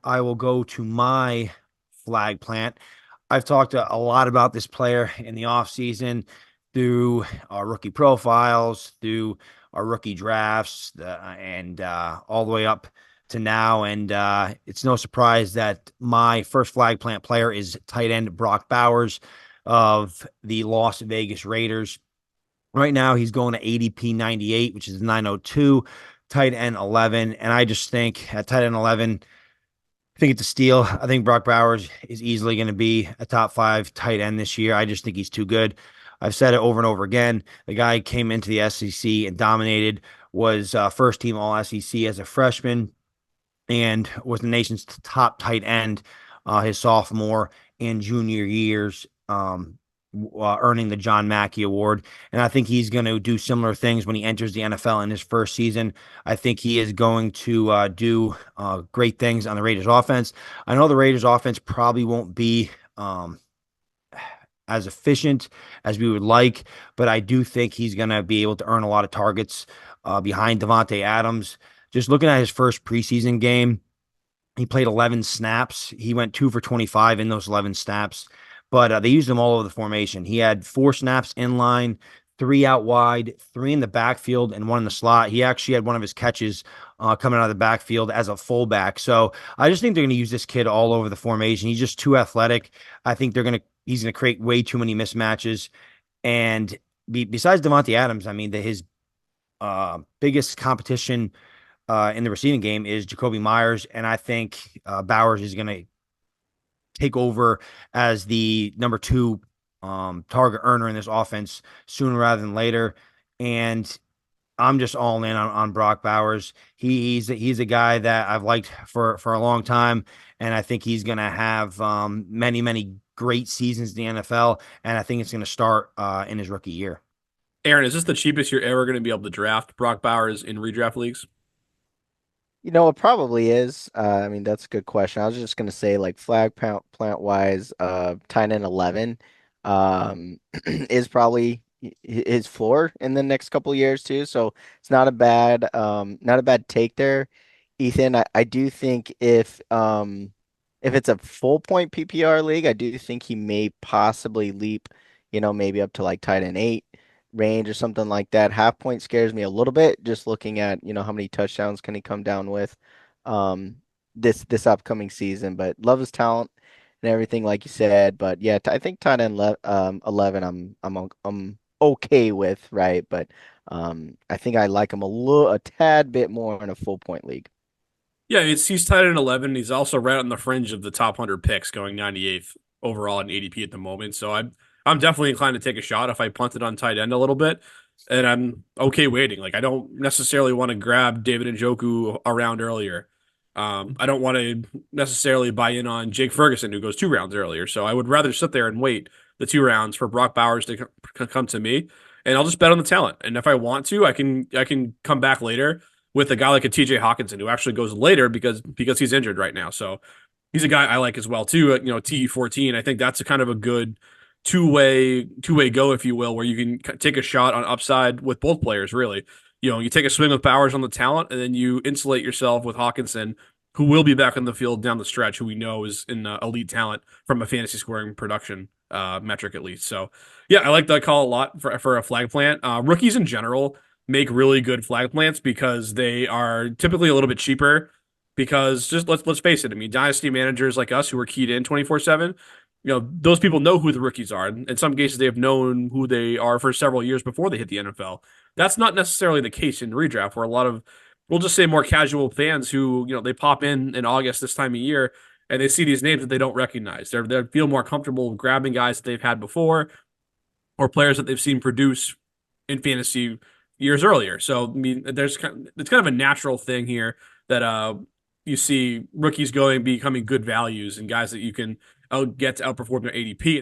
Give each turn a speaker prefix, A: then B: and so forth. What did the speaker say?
A: I will go to my flag plant. I've talked a lot about this player in the offseason through our rookie profiles, through our rookie drafts, and all the way up to now. And it's no surprise that my first flag plant player is tight end Brock Bowers of the Las Vegas Raiders. Right now, he's going to ADP 98, which is 902, tight end 11. And I just think at tight end 11, I think it's a steal. I think Brock Bowers is easily going to be a top five tight end this year. I just think he's too good. I've said it over and over again. The guy came into the SEC and dominated, was first team All SEC as a freshman, and was the nation's top tight end his sophomore and junior years, earning the John Mackey Award. And I think he's going to do similar things when he enters the NFL in his first season. I think he is going to do great things on the Raiders offense. I know the Raiders offense probably won't be as efficient as we would like, but I do think he's going to be able to earn a lot of targets behind Devontae Adams. Just looking at his first preseason game, he played 11 snaps. He went 2 for 25 in those 11 snaps, but they used him all over the formation. He had 4 snaps in line, 3 out wide, 3 in the backfield, and 1 in the slot. He actually had one of his catches coming out of the backfield as a fullback. So I just think they're going to use this kid all over the formation. He's just too athletic. I think he's going to create way too many mismatches. And besides Devontae Adams, I mean, his biggest competition in the receiving game is Jacoby Myers, and I think Bowers is going to take over as the number 2 target earner in this offense sooner rather than later. And I'm just all in on Brock Bowers. He's a guy that I've liked for a long time, and I think he's going to have many great seasons in the NFL, and I think it's going to start in his rookie year.
B: Aaron, is this the cheapest you're ever going to be able to draft Brock Bowers in redraft leagues?
C: It probably is. I mean, that's a good question. I was just gonna say, like plant wise, tight end 11, is probably his floor in the next couple of years too. So it's not a bad take there, Ethan. I do think if it's a full point PPR league, I do think he may possibly leap, maybe up to like tight end 8 range or something like that. Half point scares me a little bit, just looking at, how many touchdowns can he come down with um this upcoming season. But love his talent and everything, like you said. But yeah, I think tight end 11 I'm okay with, right? But I think I like him a tad bit more in a full point league.
B: Yeah, he's tight at 11. He's also right on the fringe of the top 100 picks, going 98th overall in ADP at the moment. So I'm definitely inclined to take a shot if I punted on tight end a little bit, and I'm okay waiting. Like I don't necessarily want to grab David Njoku around earlier. I don't want to necessarily buy in on Jake Ferguson, who goes 2 rounds earlier. So I would rather sit there and wait the 2 rounds for Brock Bowers to come to me, and I'll just bet on the talent. And if I want to, I can come back later with a guy like a TJ Hawkinson who actually goes later because he's injured right now. So he's a guy I like as well too. TE14. I think that's a kind of a good two way go, if you will, where you can take a shot on upside with both players. Really, you take a swing with Bowers on the talent, and then you insulate yourself with Hawkinson, who will be back on the field down the stretch, who we know is in elite talent from a fantasy scoring production metric at least. So yeah, I like that call a lot for a flag plant. Rookies in general make really good flag plants because they are typically a little bit cheaper. Because just let's face it, I mean, dynasty managers like us who are keyed in 24/7, those people know who the rookies are. In some cases, they have known who they are for several years before they hit the NFL. That's not necessarily the case in redraft, where a lot of, we'll just say, more casual fans who, they pop in August this time of year and they see these names that they don't recognize. They feel more comfortable grabbing guys that they've had before or players that they've seen produce in fantasy years earlier. So I mean, it's kind of a natural thing here that you see rookies becoming good values and guys that you can get to outperform their ADP.